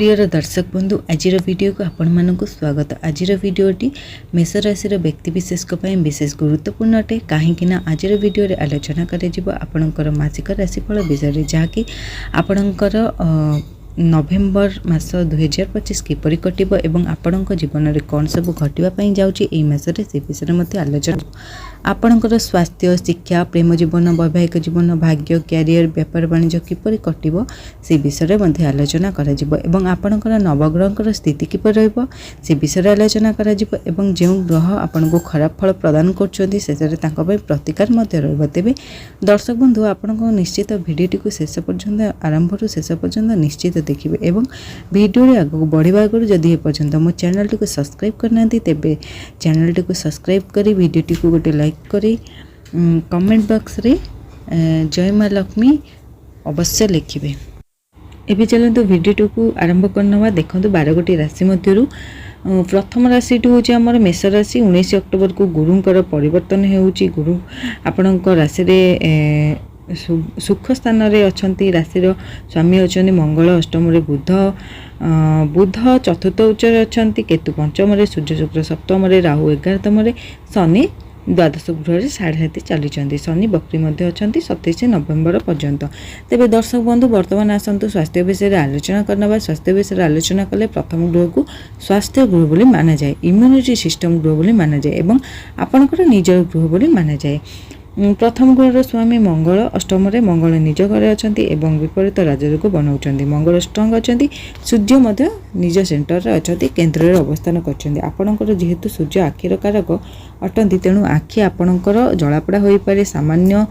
Prior दर्शक बंधु आज वीडियो को आपण मानक स्वागत। आज वीडियोटी मेष राशि व्यक्तिशेष विशेष गुरुत्वपूर्ण अटे कहीं आज वीडियो रे आलोचना कर मासिक राशिफल विषय जहाँकि आपणकर नवेम्बर मास 2025 किपरि कटिबो एवं आपणक जीवन में कौन सब घटवाई जाऊँगी मासरे से विषय में आलोचना आपणकर स्वास्थ्य शिक्षा प्रेम जीवन वैवाहिक जीवन भाग्य क्यारियर व्यापार वाणिज्य किपरि कटिबो से विषय में आलोचना एवं आपणकर नवग्रहकर स्थिति किपरि रहिबो से विषय आलोचना एवं जो ग्रह आपन को खराब फल प्रदान कर प्रतिकार तेरे दर्शक बंधु आपण निश्चित भिडियोटी को शेष पर्यंत आरंभ शेष पर्यंत निश्चित देखिए एवं वीडियो रे आगो बढ़िबा आगु जदि ए पर्यंत मो चैनल टी को सब्सक्राइब करना तेबे चैनल टी को सब्सक्राइब करी वीडियो टी को गोटे लाइक करी कमेंट बॉक्स रे जय माँ लक्ष्मी अवश्य लिखिबे। एबे चलतो वीडियो टी को आरंभ करनवा देखंतु 12 गोटी राशि मध्यरु प्रथम राशि हूँ आमर मेष राशि 19 अक्टोबर को गुरुंकर परिवर्तन होउची गुरु आपणक राशि रे सुख स्थान रे अछंती राशि स्वामी अछंती मंगल अष्टम रे बुध चतुर्थ उच्च अछंती केतु पंचम रे सूर्य शुक्र सप्तम रे राहु 11तम रे शनि द्वादश गृह 7.5 चली शनि बकरी मध्य अछंती 27 नवेम्बर पर्यंत। तेबे दर्शक बंधु वर्तमान आसंतु स्वास्थ्य विषय आलोचना करना। स्वास्थ्य विषय आलोचना कले प्रथम गृह को स्वास्थ्य गृह बोली माना जाए इम्यूनिटी सिस्टम गृह बोली माना जाए एवं आपणकर निजर गृह बोली माना जाए। प्रथम गृहर स्वामी मंगल अष्टम रे मंगल निज घर अछंती एवं विपरीत राजयोग बनाउछंती मंगल स्ट्रंग अछंती सूर्य मध्य निज सेंटर रे अछंती केंद्र रे अवस्थान करछंती आपणकर जेहेतु सूर्य आखिर कारक अटंती तेणु आखि आपणकर जलापड़ा होई पारे सामान्य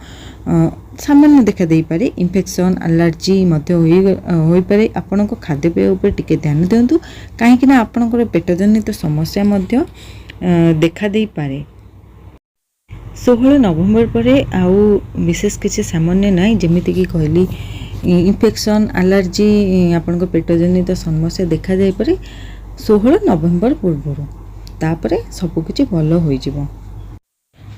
देखा दे पारे इन्फेक्शन एलर्जी मध्य होई पारे आपणक खाद्यपेय उपर टिके ध्यान दियंतु काहेकि ना आपणकर पेट जनित समस्या मध्य देखा दे पारे। 16 नवेम्बर पर आउ विशेष किसी सामान्य नाई जमीती कि कहली इन्फेक्शन एलर्जी आपन पेट जनित समस्या देखा जाए पारे 16 नवेम्बर पूर्व तापर सबकिछि भल हो जिवो।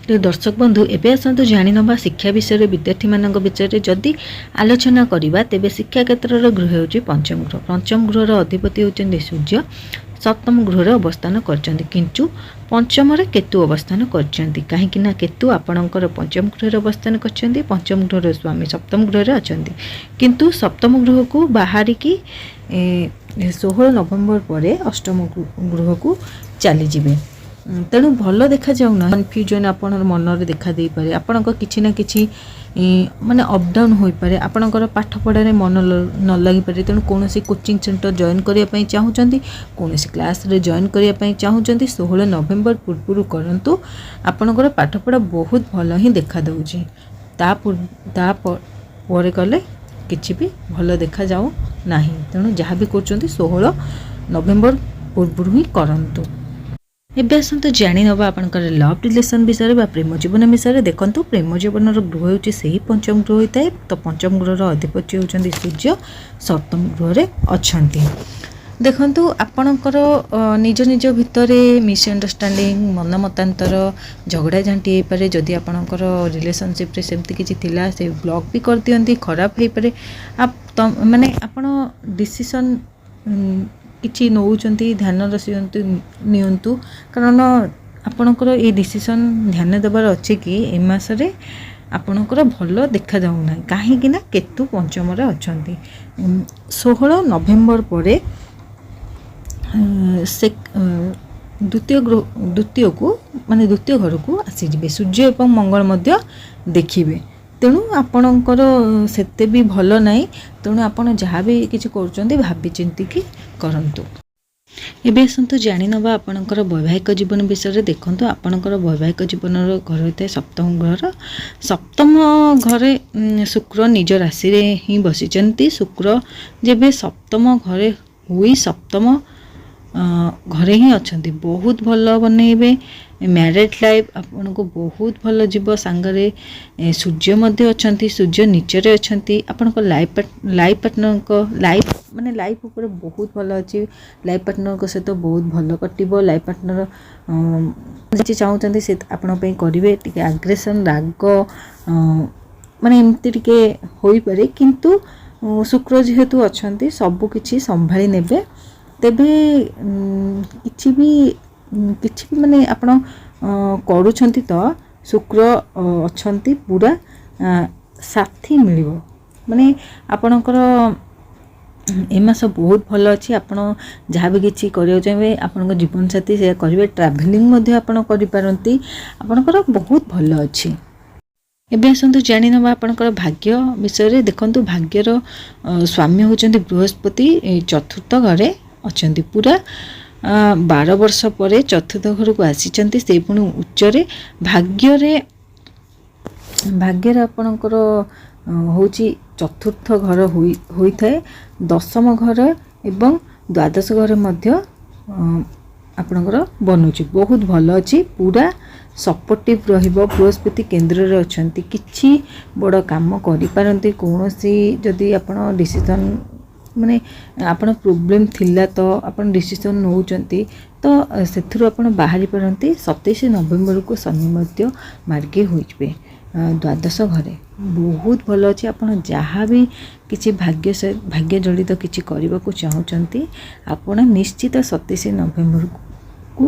तो दर्शक बंधु एबे आसतु जानि नबा शिक्षा विषय विद्यार्थी मानक विषय जदि आलोचना करिबा तेबे शिक्षा क्षेत्र गृह होछि पंचम गृहर अधिपति होचंदी सूर्य सप्तम गृह अवस्थान करचंदी किंतु पंचम रे केतु अवस्थान करचंदी काहेकि ना केतु आपणकर पंचम गृह अवस्थान करचंदी पंचम गृहर स्वामी सप्तम गृह रे अछंदी किंतु सप्तम गृह को बाहरी की 16 नवेम्बर पर अष्टम गृह को चली जिवे तेणु भल देखा जाऊना कन्फ्यूजन आपण मन रे देखा दे पारे आपण किछि ना किछि माने अप डाउन होई पारे आपणकर पाठ पढ़ा रे मन न लागि पारे तेणु कोनोसी कोचिंग सेंटर जॉइन करिया पई चाहुचंती कोनोसी क्लास रे जॉइन करिया पई चाहुचंती 16 नवेम्बर पूर्व करंतु आपणकर पाठ पढ़ा बहुत भल ही देखा दउची ता परे कले किछि भी भल देखा जाऊ नाही तेणु जहाँ भी करचंती 16 नवेम्बर पूर्व ही करंतु। एबे आसतु जानि नबा आपनकर लव रिलेशन विषय बा प्रेम जीवन विषय देखंतु प्रेम जीवन गृह होची सही पंचम गृह होता है तो पंचम गृहर अधिपति होचंदी सूर्य सप्तम गृह रे अछंती। देखंतु आपनकर निज निज भितरे मिसअंडरस्टैंडिंग मन मतांतर झगड़ा झांटी हो पारे जदि आपनकर रिलेशनशिप रे सेमती किछि थिला से ब्लॉक भी कर दियंती खराब हो पारे आप माने आपण डिसीजन किछि नौचंती ध्यान रखियंतु नियंतु कारण आपणकर ये डिसीजन ध्यान देवार अच्छे कि ए मासरे आपणकर भल देखा जाऊना कहीं केतु पंचम रे अछंती 16 नवेम्बर पर द्वितीय को माने द्वितीय घर को आसीजिबे सूर्य एवं मंगल मध्य देखिबे तेणु आपणकर सेते भी भल नाई तेणु आपण जहाँ भी किछि करूचंती भाबी चिंती की करंतु। एबे आसंतु जानि नबा आपणकर वैवाहिक जीवन विषय देखंतु आपणकर वैवाहिक जीवन घर होता है सप्तम घरर सप्तम घरे शुक्र निज राशि रे ही बसिचंती शुक्र जेबे सप्तम घरे हुई सप्तम घरे ही अछंती बहुत भल बनइबे मैरिड लाइफ आपन को बहुत भल जीव सांगरे सूर्य मध्य अछंती सूर्य नीचे रे अछंती आपन को लाइफ पार्टनर को लाइफ माने लाइफ ऊपर बहुत भल अछि लाइफ पार्टनर को सहित बहुत भल कटिबो लाइफ पार्टनर जे चाहउचंती से आपन पे करिवे टिके एग्रेशन राग माने एमती टिके होई पारे किंतु शुक्र जेहेतु अच्छा सबकि संभाली नेबे तेबे किछि भी माने आपण करूछंती तो शुक्र अच्छंती पूरा साथी मिलिबो माने आपणकर ए मास बहुत भल अच्छी आपण जहाँ भी किसी करियो चाहिए आपण जीवन साथी से करेंगे ट्राभेलिंग मध्य आपण करिपारंती आपणकर बहुत भल अच्छी एबे आसतु जानी नबा आपणकर भाग्य विषय देखंतु भाग्यर स्वामी होचंती बृहस्पति चतुर्थ घरे अछंती पूरा 12 वर्ष पर चतुर्थ घर को आसीचंती से पुणी उच्चरे भाग्यर आपणकर होची चतुर्थ घर होई थाए दशम घर एवं द्वादश घर मध्य आपणकर बनूची बहुत भल अच्छी पूरा सपोर्टिव रहिबो बृहस्पति केंद्र रे अछंती किछि बड़ काम करि पारंती कोनोसी जदि आपण डिसीजन माने आपण प्रॉब्लम थिला तो आपण डिसीजन नौचंती तो सेथुर आपण बाहरी पारंती 27 नवेम्बर को शनि मध्य मार्गे होइबे द्वादश घरे बहुत भल अच्छे आपण जहाँ भी किसी भाग्य जड़ित किसी करने को चाहूँगी आपण निश्चित 27 नवेम्बर को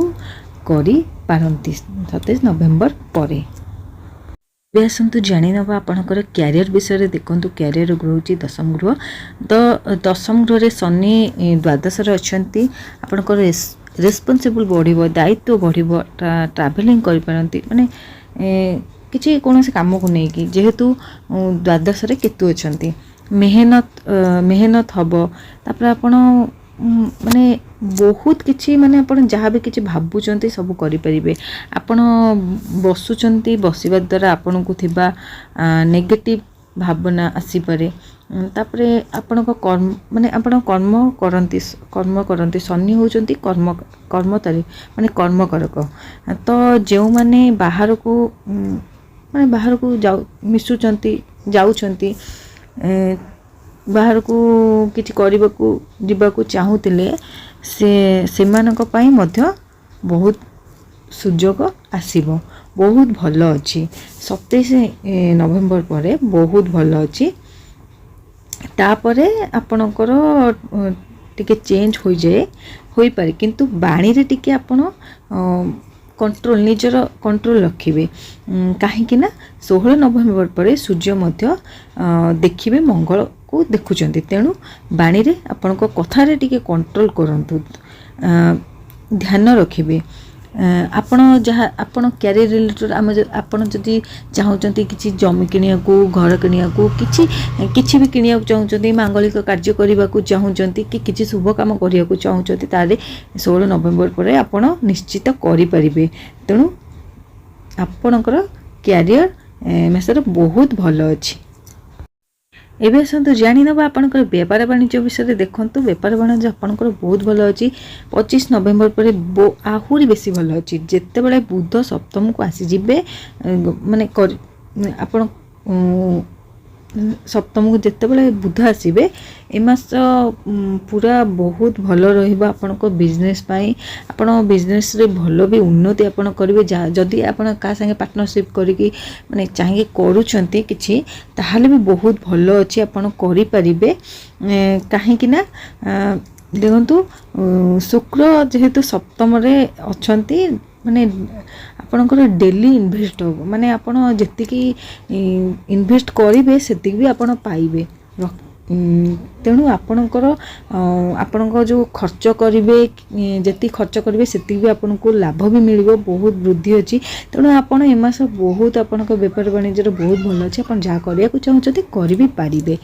करी पारंती 27 नवेम्बर पर आसतु जानी नवा आपणकर क्यारियर विषय देखु क्यारियर गृह हूँ दशम गृह तो दशम गृह शनि द्वादश अच्छी आपणकर रेस्पॉन्सिबल बढ़ दायित्व बढ़ ट्राभेलिंग करें माने किसी कौन से कम को लेकिन जेहेतु द्वादश केतु अच्छा मेहनत हम तापर आपण माने बहुत किछि माने आपण जहाँ भी किछि भाबुचंती सब करें आपण बसुचंती बसिबा द्वारा आपण को थिबा नेगेटिव भावना आसीपरे तापरे आपण को कर्म माने आपण कर्म करंती शनि होचंती कर्मतारी माने कर्मकारक तो जो माने बाहर को माने बाहर को मिसुचंती जाउचंती बाहर को किछि करबा को दिबा को चाहूतिले से मानक पई मध्य बहुत सुजोग आसीबो बहुत भल अच्छी 27 नवेम्बर पर बहुत भल अच्छी तापरे आपणकर टिके चेंज हो जाए हो पारे किंतु बाणी रे टिके आपण कंट्रोल निजर कंट्रोल रखिबे कहीं ना 16 नवेम्बर पर सूर्य मध्य देखिबे मंगल को देखुचंती तेणु बाणी रे आपण को कथा रे टिके कंट्रोल करंतु ध्यान रखिबे आपण जहाँ आपण कैरियर रिलेटेड आम आपण जदि चाहूँगी किसी जमी किनिया को घर किनिया को किछि भी किनिया चाहूँगी मांगलिक कार्य करने को चाहूँगी कि किसी शुभ काम करने को चाहूँगी तारे 16 नवेम्बर पर आपण निश्चित करें तेणु आपणकर कैरियर मेसर बहुत भल अच्छी एबे आसतु जानी नबा आपणकर व्यापार वाणिज्य विषय देखंतु व्यापार वाणिज्य आपणकर बहुत भल अच्छी 25 नवेम्बर पर आहुरी बेसी भल अच्छी जेते बेले बुध सप्तम को आसी जिबे माने आपण सप्तम को जेते बेले बुध आसीबे ए मास पूरा बहुत भल रहिबा आपनको बिजनेस पाई आपण बिजनेस रे भल भी उन्नति आपण करिवे जदि आपण का संगे पार्टनरशिप करिकी माने चाहिए करूछंती किछि ताहाले भी बहुत भल अछि आपण करि परिबे काहे कि ना देखंतु शुक्र जेहेतु सप्तम रे अछंती माने आपणकर डेली इन्वेस्ट हो माने आपण जेतिकी इन्वेस्ट करिवे सेतिक भी आपण पाइबे तेणु आपणकर आपणको जो खर्च करिवे जेति खर्च करिवे सेति भी आपनको लाभ भी मिलिबो बहुत वृद्धि अछि तेणु आपण ए मास बहुत आपणको व्यापार वाणिज्य बहुत भल अछि आपण जा करिया को चाहउछथि करि भी पारिबे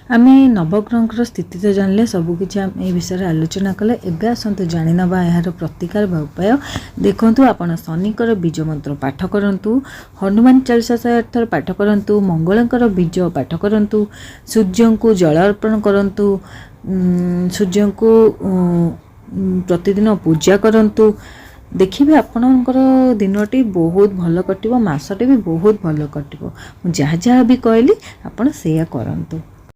आमे नवग्रहर स्थिति तो जानले सबकि आम ए विषय आलोचना कले एबे आसतु जानी नबा यार प्रतिकार उपाय देखंतु आपण शनिकर बीज मंत्र पाठ करंतु हनुमान चालीसा 108 थर पाठ करंतु मंगलकर बीज पाठ करंतु सूर्य को जल अर्पण करंतु सूर्य को प्रतिदिन पूजा करंतु देखिए आपणकर दिनटी बहुत भल कटिबो मासटी भी बहुत भल कटिबो जहाँ जहाँ भी कहली आपण सेया करंतु।